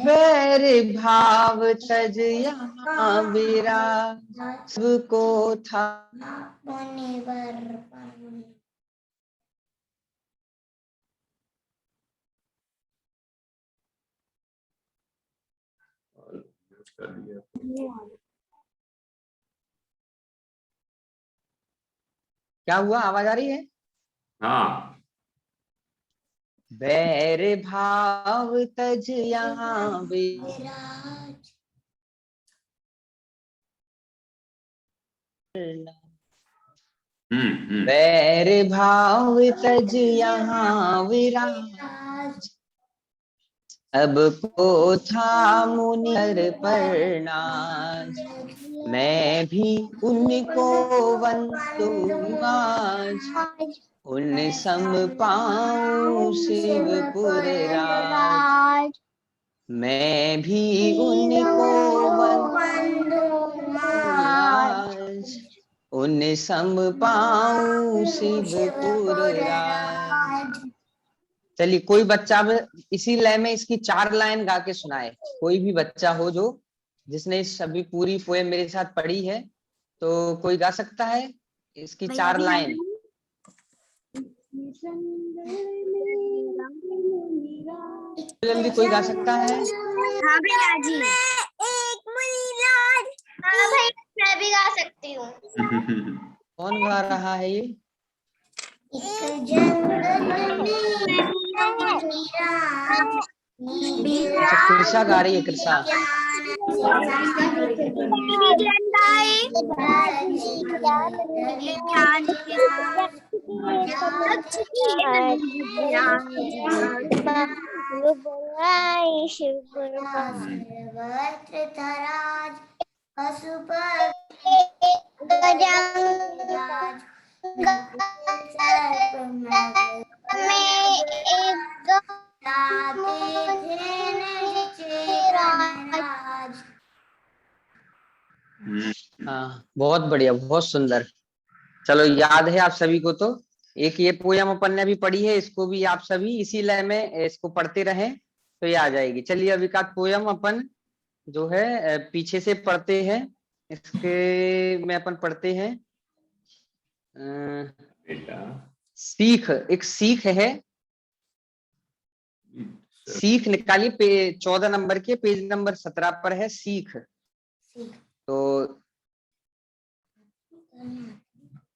बैर भाव तज यहाँ विराज, सबको था कर दिया। क्या हुआ? आवाज आ रही है? हाँ। बैर भाव तज यहाँ विराज, बैर भाव तज यहाँ विराज। अब को था मुनि पर नाज, मैं भी उनको वंदूं आज। उन सम पाऊं शिवपुर राज, मैं भी उनको वंदूं आज। उन सम पाऊं शिवपुर राज। चलिए, कोई बच्चा इसी लय में इसकी 4 लाइन गा के सुनाए। कोई भी बच्चा हो जो जिसने सभी पूरी पोएम मेरे साथ पढ़ी है, तो कोई गा सकता है इसकी 4 लाइन। जल्दी कोई गा सकता है? हाँ भैया जी। हाँ भाई, मैं भी गा सकती हूँ। कौन गा रहा है ये? अच्छा, कृषा गा रही है। कृषा हाँ, बहुत बढ़िया, बहुत सुंदर। चलो, याद है आप सभी को। तो एक ये पोयम अपन ने भी पढ़ी है, इसको भी आप सभी इसी लय में इसको पढ़ते रहें तो ये आ जाएगी। चलिए, अब एक आध पोयम अपन जो है पीछे से पढ़ते हैं। इसके में अपन पढ़ते हैं सीख। एक सीख है, सीख निकालिए। 14 नंबर के पेज नंबर 17 पर है सीख। तो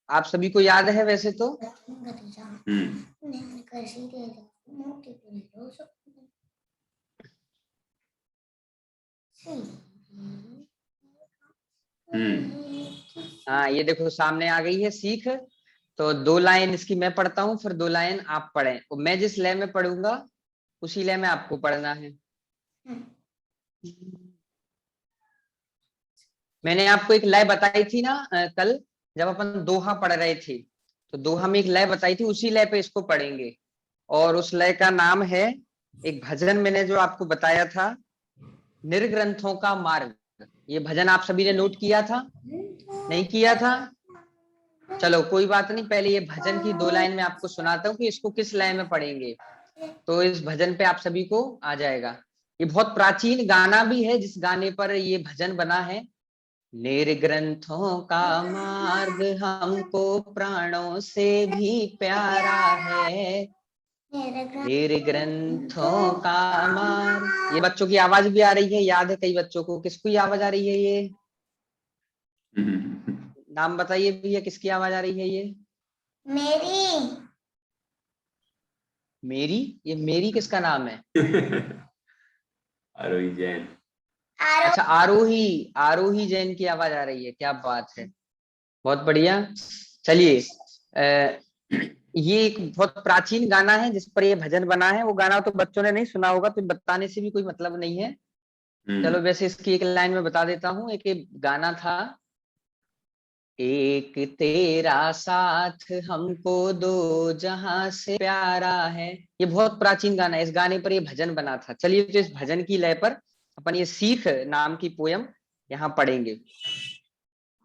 आप सभी को याद है वैसे तो। हाँ, ये देखो सामने आ गई है सीख। तो 2 लाइन इसकी मैं पढ़ता हूँ, फिर 2 लाइन आप पढ़ें। और मैं जिस लय में पढ़ूंगा उसी लय में आपको पढ़ना है। मैंने आपको एक लय बताई थी ना कल जब अपन दोहा पढ़ रहे थे, तो दोहा में एक लय बताई थी, उसी लय पे इसको पढ़ेंगे। और उस लय का नाम है, एक भजन मैंने जो आपको बताया था, निर्ग्रंथों का मार्ग। ये भजन आप सभी ने नोट किया था, नहीं किया था? चलो कोई बात नहीं, पहले ये भजन की 2 लाइन में आपको सुनाता हूँ कि इसको किस लय में पढ़ेंगे, तो इस भजन पे आप सभी को आ जाएगा। ये बहुत प्राचीन गाना भी है जिस गाने पर ये भजन बना है। निर्ग्रंथों का मार्ग हमको प्राणों से भी प्यारा है, निर्ग्रंथों का मार्ग। ये बच्चों की आवाज भी आ रही है, याद है कई बच्चों को? किसको आवाज आ रही है ये? नाम बताइए भैया, किसकी आवाज आ रही है ये? मेरी। मेरी? ये मेरी किसका नाम है? आरोही जैन। अच्छा, आरोही, आरोही जैन की आवाज आ रही है, क्या बात है, बहुत बढ़िया। चलिए, ये एक बहुत प्राचीन गाना है जिस पर ये भजन बना है। वो गाना तो बच्चों ने नहीं सुना होगा, तो बताने से भी कोई मतलब नहीं है। चलो वैसे इसकी एक लाइन में बता देता हूँ। एक गाना था, एक तेरा साथ हमको दो जहां से प्यारा है। ये बहुत प्राचीन गाना है, इस गाने पर ये भजन बना था। चलिए, तो इस भजन की लय पर अपन ये सीख नाम की पोयम यहाँ पढ़ेंगे।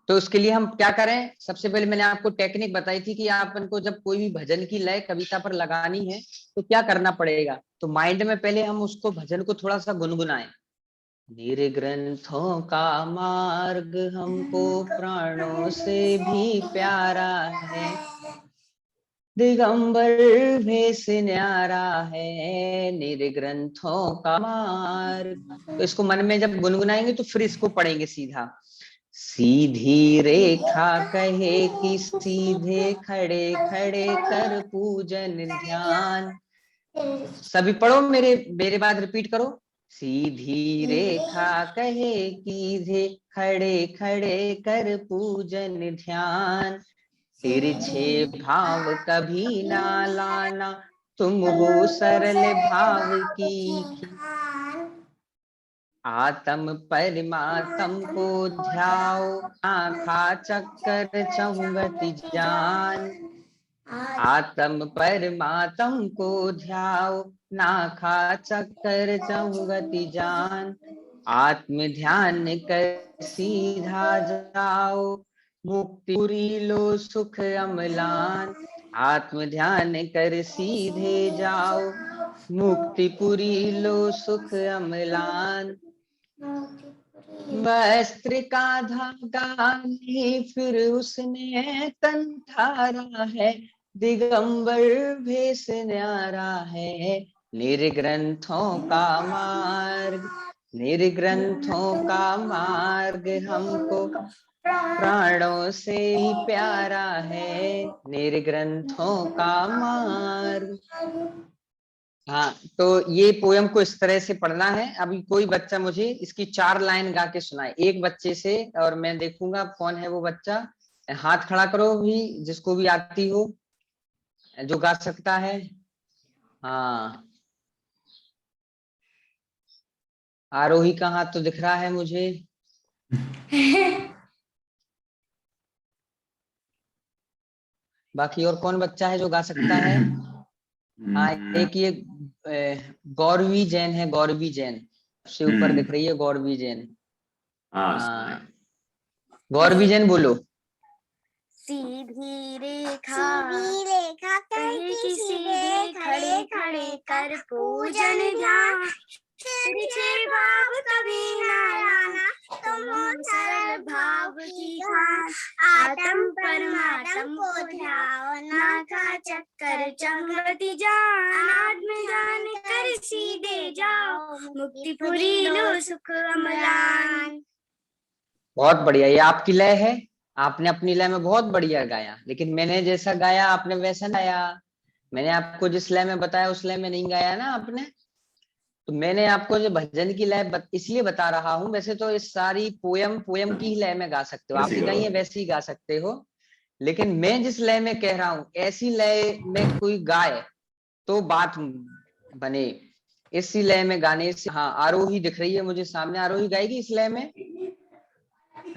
तो उसके लिए हम क्या करें, सबसे पहले मैंने आपको टेक्निक बताई थी कि आपन को जब कोई भी भजन की लय कविता पर लगानी है तो क्या करना पड़ेगा। तो माइंड में पहले हम उसको भजन को थोड़ा सा गुनगुनाएं। निर्ग्रंथों का मार्ग हमको प्राणों से भी प्यारा है, दिगंबर भेष न्यारा है, निर्ग्रंथों का मार्ग। तो इसको मन में जब गुनगुनाएंगे तो फिर इसको पढ़ेंगे सीधा। सीधी रेखा कहे कि सीधे खड़े खड़े कर पूजन ध्यान। सभी पढ़ो, मेरे मेरे बाद रिपीट करो। सीधी रेखा कहे सीधे खड़े खड़े कर पूजन ध्यान, तिरछे भाव कभी ना लाना, तुम हो सरल भाव की। आत्म परमात्म को ध्याओ, आखा चक्कर चहुगति जान। आत्म परमात्म को ध्याओ, नाखा चक्कर चहुगति जान। आत्म ध्यान कर सीधा जाओ, मुक्ति लो सुख अमलान। आत्म ध्यान कर सीधे जाओ, मुक्तिपुरी लो सुख अमलान। वस्त्र का धागा नहीं फिर उसने तन ठारा है, दिगंबर भेष न्यारा है, निर्ग्रंथों का मार्ग। निर्ग्रंथों का मार्ग हमको प्राणों से ही प्यारा है, निर्ग्रंथों का मार्ग। हाँ, तो ये पोयम को इस तरह से पढ़ना है। अभी कोई बच्चा मुझे इसकी 4 लाइन गा के सुनाए, एक बच्चे से, और मैं देखूंगा कौन है वो बच्चा। हाथ खड़ा करो भी, जिसको भी आती हो, जो गा सकता है। हाँ, आरोही का हाथ तो दिख रहा है मुझे। बाकी और कौन बच्चा है जो गा सकता है? हाँ, एक ये गौरवी जैन है, गौरवी जैन से ऊपर दिख रही है, गौरवी जैन। हाँ, गौरवी जैन बोलो। सीधी रेखा कहे कि सीधे खड़े खड़े कर पूजन ध्यान, तिरछे भाव कभी ना लाना, तुम हो सरल भाव की खान। आत्म परमात्म को ध्याओ, नाथा चक्कर चहुगति जान। आत्म जान कर सीधे जाओ, मुक्तिपुरी लो सुख अमलान। बहुत बढ़िया, ये आपकी लय है, आपने अपनी लय में बहुत बढ़िया गाया, लेकिन मैंने जैसा गाया आपने वैसा गाया। मैंने आपको जिस लय में बताया उस लय में नहीं गाया ना आपने। तो मैंने आपको जो भजन की लय इसलिए बता रहा हूँ, वैसे तो इस सारी पोयम की लय में गा सकते हो, आपने गाई है वैसे ही गा सकते हो, लेकिन मैं जिस लय में कह रहा हूँ ऐसी लय में कोई गाए तो बात बने, इसी लय में गाने से। हाँ, आरोही दिख रही है मुझे सामने, आरोही गाएगी इस लय में।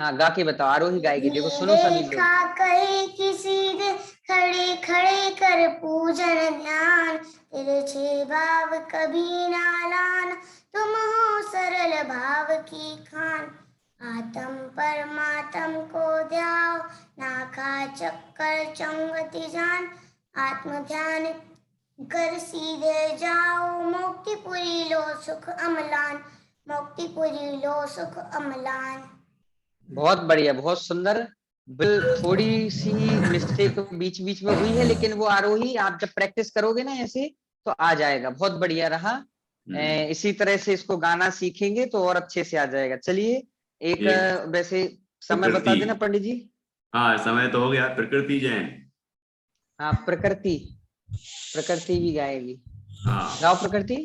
हाँ, गा के बताओ, आरोही गाएगी। देखो सुनो सभी लोग। रेखा कहे किसी दे खड़े खड़े कर पूजन ध्यान, तिरछे भाव कभी ना लाना, तुम हो सरल भाव की खान। आत्म परमात्म को ध्याओ, नाका चक्कर चंगति जान, आत्म ध्यान कर सीधे जाओ, मुक्तिपुरी लो सुख अमलान, मुक्तिपुरी लो सुख अमलान। बहुत बढ़िया, बहुत सुंदर। थोड़ी सी मिस्टेक बीच बीच में हुई है, लेकिन वो आरोही आप जब प्रैक्टिस करोगे ना ऐसे तो आ जाएगा। बहुत बढ़िया रहा। इसी तरह से इसको गाना सीखेंगे तो और अच्छे से आ जाएगा। चलिए एक वैसे समय बता देना पंडित जी। हाँ, समय तो हो गया। प्रकृति जैन। हाँ, प्रकृति, प्रकृति भी गाएगी। हाँ, गाओ प्रकृति।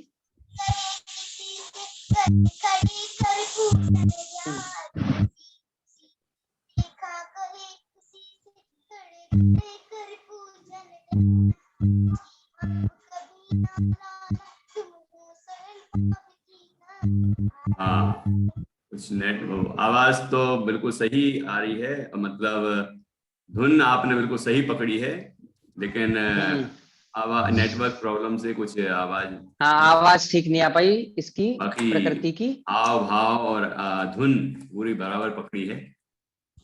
हाँ, कुछ नेट आवाज तो बिल्कुल सही आ रही है, मतलब धुन आपने बिल्कुल सही पकड़ी है, लेकिन आवाज नेटवर्क प्रॉब्लम से कुछ आवाज, हाँ, आवाज ठीक नहीं आ पाई इसकी, बाकी प्रकृति की। हाव भाव और धुन पूरी बराबर पकड़ी है।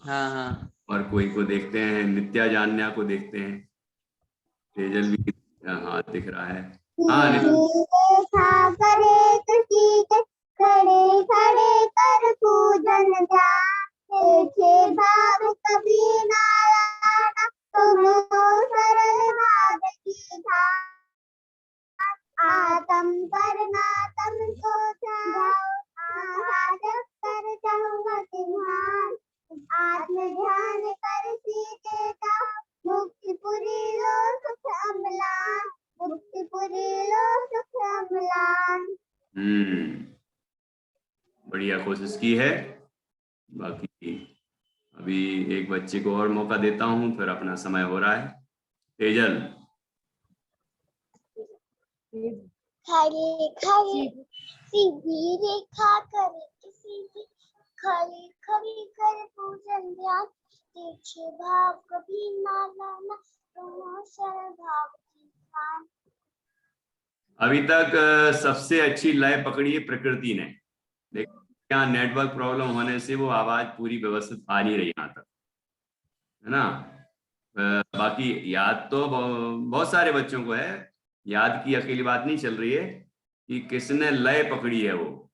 हाँ हाँ, और कोई को देखते हैं, नित्या जान्या को देखते हैं, तेजल भी हाथ दिख रहा है। हाँ, रेखा करे किसी के खड़े खड़े कर पूजन ध्यान, तिरछे भाव कभी ना लाना, तुम हो सरल भाव की खान। आत्म परमात्म को ध्याओ, आहा चक्कर चंगति ध्यान, आत्म ध्यान कर सीधे जाओ, मुक्तिपुरी लो सुख अमलान, मुक्तिपुरी लो सुख अमलान। बढ़िया कोशिश की है। बाकी अभी एक बच्चे को और मौका देता हूँ, फिर अपना समय हो रहा है। तेजल। खड़े खड़े सीधी रेखा करे किसी की, खड़े खड़े कर पूजन ध्यान, तिरछे भाव कभी ना लाना, तुम सरल भाव की खान। अभी तक सबसे अच्छी लय पकड़ी है प्रकृति ने, लेकिन यहाँ नेटवर्क प्रॉब्लम होने से वो आवाज पूरी व्यवस्थित आ नहीं रही यहाँ तक, है ना। बाकी याद तो बहुत सारे बच्चों को है, याद की अकेली बात नहीं चल रही है कि किसने लय पकड़ी है, वो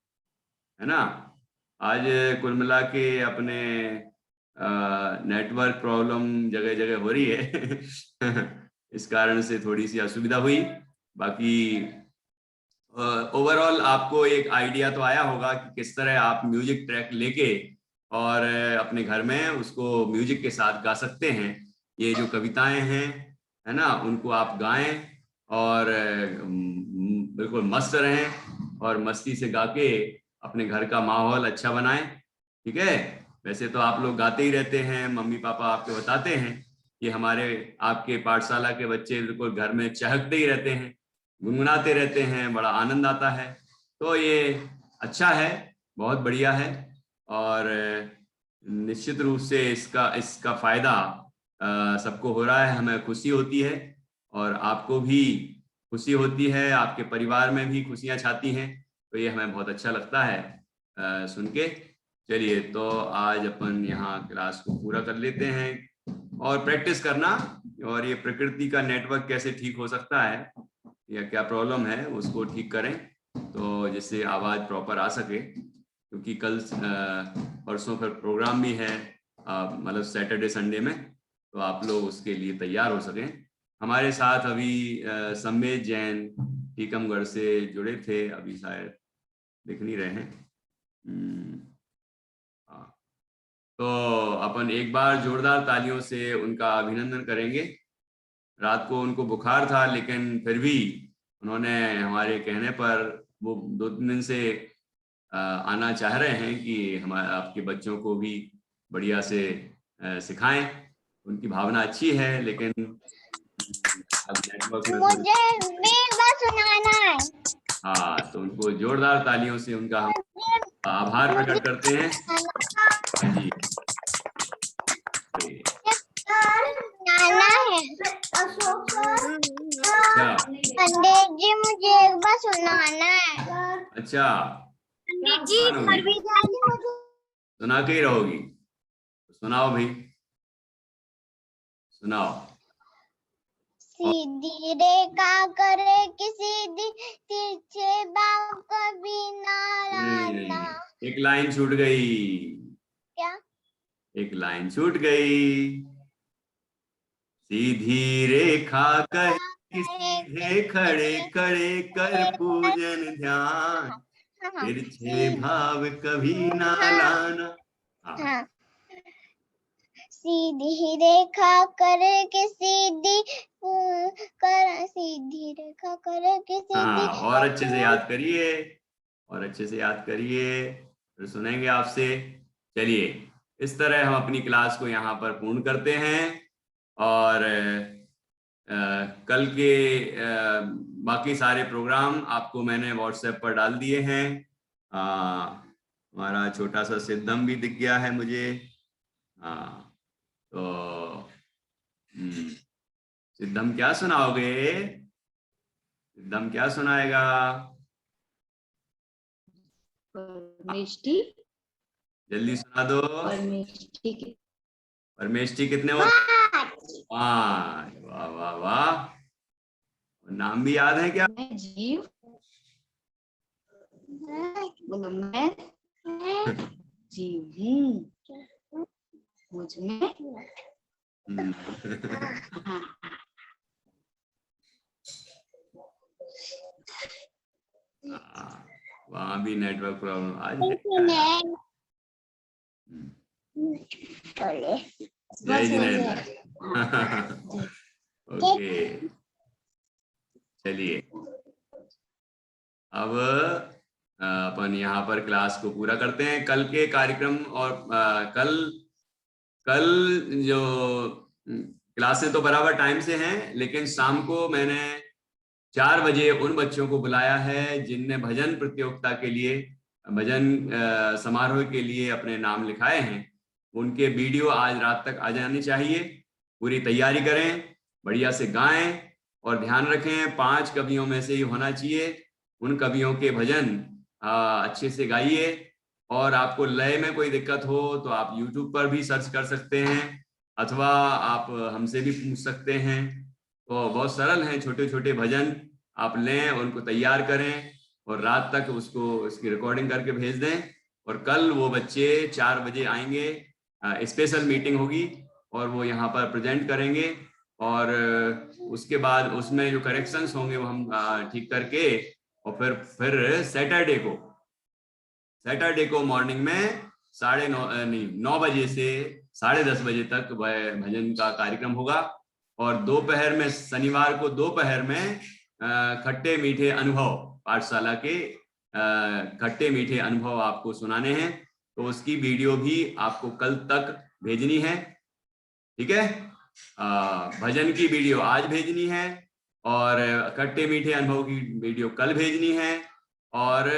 है ना। आज कुल मिला के अपने नेटवर्क प्रॉब्लम जगह जगह हो रही है इस कारण से थोड़ी सी असुविधा हुई। बाकी ओवरऑल आपको एक आइडिया तो आया होगा कि किस तरह आप म्यूजिक ट्रैक लेके और अपने घर में उसको म्यूजिक के साथ गा सकते हैं। ये जो कविताएं हैं, है ना, उनको आप गाएं और बिल्कुल मस्त रहें और मस्ती से गा के अपने घर का माहौल अच्छा बनाएं। ठीक है। वैसे तो आप लोग गाते ही रहते हैं, मम्मी पापा आपके बताते हैं कि हमारे आपके पाठशाला के बच्चे बिल्कुल घर में चहकते ही रहते हैं, गुनगुनाते रहते हैं, बड़ा आनंद आता है। तो ये अच्छा है, बहुत बढ़िया है। और निश्चित रूप से इसका फायदा सबको हो रहा है, हमें खुशी होती है और आपको भी खुशी होती है, आपके परिवार में भी खुशियां छाती हैं। तो ये हमें बहुत अच्छा लगता है सुन के। चलिए, तो आज अपन यहाँ क्लास को पूरा कर लेते हैं और प्रैक्टिस करना, और ये प्रकृति का नेटवर्क कैसे ठीक हो सकता है या क्या प्रॉब्लम है उसको ठीक करें, तो जिससे आवाज़ प्रॉपर आ सके। क्योंकि कल परसों फिर प्रोग्राम भी है, मतलब सैटरडे संडे में, तो आप लोग उसके लिए तैयार हो सकें। हमारे साथ अभी सम्मेद जैन टीकमगढ़ से जुड़े थे, अभी शायद दिख नहीं रहे हैं। हाँ, तो अपन एक बार जोरदार तालियों से उनका अभिनंदन करेंगे। रात को उनको बुखार था, लेकिन फिर भी उन्होंने हमारे कहने पर वो 2-3 दिन से आना चाह रहे हैं कि हमारे आपके बच्चों को भी बढ़िया से सिखाएं। उनकी भावना अच्छी है, लेकिन मुझे मेरी बात सुनाना है। हाँ, तो उनको जोरदार तालियों से उनका हम आभार प्रकट करते हैं। हाँ जी, नाना है अशोक सर। अच्छा पंडित जी मुझे एक बार सुनाना है। अच्छा, पंडित जी सुनाओगी? सुना के ही रहोगी, सुनाओ भाई, सुनाओ। सीधी रेखा करे कि सीधी तिरछे बाव कभी ना नहीं, लाना। एक लाइन छूट गई, क्या? एक लाइन छूट गई। सीधी रेखा कहे कि सीधे खड़े खड़े कर पूजन ध्यान, तिरछे भाव कभी ना लाना। हाँ, हाँ। सीधी रेखा करे कि सीधी सीधी रेखा करे कि सीधी। हाँ, और अच्छे से याद करिए, और अच्छे से याद करिए, फिर सुनेंगे आपसे। चलिए, इस तरह हम अपनी क्लास को यहाँ पर पूर्ण करते हैं, और कल के बाकी सारे प्रोग्राम आपको मैंने व्हाट्सएप पर डाल दिए हैं। हमारा छोटा सा सिद्धम भी दिख गया है मुझे। हाँ, तो सिद्धम क्या सुनाओगे? सिद्धम क्या सुनाएगा? परमेष्टि। जल्दी सुना दो। परमेष्टि कितने होते? 5। वाह वाह वाह, नाम भी याद है क्या? मैं जीव, बोलो मैं जीव हूँ, मुझ में वहां भी नेटवर्क प्रॉब्लम आज है। जय जिनेंद्र। ओके, चलिए अब अपन यहाँ पर क्लास को पूरा करते हैं। कल के कार्यक्रम और कल जो क्लासें तो बराबर टाइम से हैं, लेकिन शाम को मैंने 4 बजे उन बच्चों को बुलाया है जिनने भजन प्रतियोगिता के लिए, भजन समारोह के लिए अपने नाम लिखाए हैं। उनके वीडियो आज रात तक आ जाने चाहिए। पूरी तैयारी करें, बढ़िया से गाएं, और ध्यान रखें 5 कवियों में से ही होना चाहिए। उन कवियों के भजन अच्छे से गाइए, और आपको लय में कोई दिक्कत हो तो आप YouTube पर भी सर्च कर सकते हैं, अथवा आप हमसे भी पूछ सकते हैं। तो बहुत सरल हैं, छोटे छोटे भजन आप लें, उनको तैयार करें और रात तक उसको उसकी रिकॉर्डिंग करके भेज दें। और कल वो बच्चे 4 बजे आएंगे, स्पेशल मीटिंग होगी और वो यहाँ पर प्रेजेंट करेंगे, और उसके बाद उसमें जो करेक्शंस होंगे वो हम ठीक करके, और फिर सैटरडे को मॉर्निंग में 9 बजे से 10:30 बजे तक भजन का कार्यक्रम होगा। और दोपहर में, शनिवार को दोपहर में खट्टे मीठे अनुभव, पाठशाला के खट्टे मीठे अनुभव आपको सुनाने हैं। तो उसकी वीडियो भी आपको कल तक भेजनी है, ठीक है? भजन की वीडियो आज भेजनी है, और खट्टे मीठे अनुभव की वीडियो कल भेजनी है। और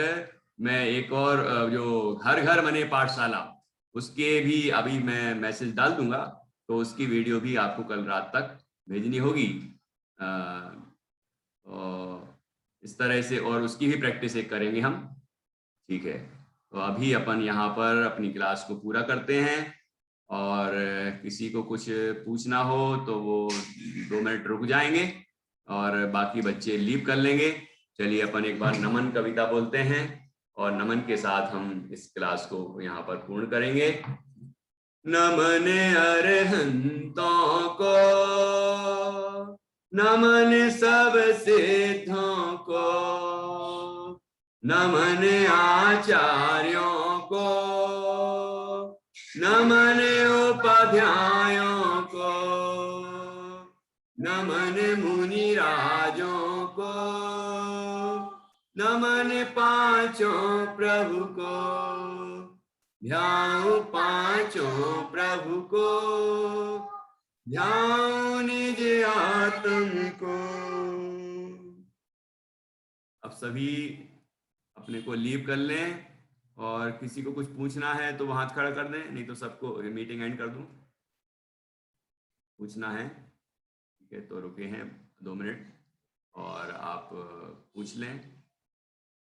मैं एक और जो घर घर बने पाठशाला, उसके भी अभी मैं मैसेज डाल दूंगा, तो उसकी वीडियो भी आपको कल रात तक भेजनी होगी। और इस तरह से, और उसकी भी प्रैक्टिस एक करेंगे हम, ठीक है? तो अभी अपन यहाँ पर अपनी क्लास को पूरा करते हैं, और किसी को कुछ पूछना हो तो वो 2 मिनट रुक जाएंगे और बाकी बच्चे लीव कर लेंगे। चलिए अपन एक बार नमन कविता बोलते हैं, और नमन के साथ हम इस क्लास को यहाँ पर पूर्ण करेंगे। नमन अरहंतों को, नमन सब सिद्धों को, नमन आचार्यों को, नमन उपाध्यायों को, नमन मुनि राजों को, नमन पांचों प्रभु को, ध्याऊं पांचों प्रभु को, ध्याऊं निज आत्म को। अब सभी अपने को लीव कर लें, और किसी को कुछ पूछना है तो वो हाथ खड़ा कर दें, नहीं तो सबको मीटिंग एंड कर दूं। पूछना है, ठीक है, तो रुके हैं 2 मिनट और आप पूछ लें।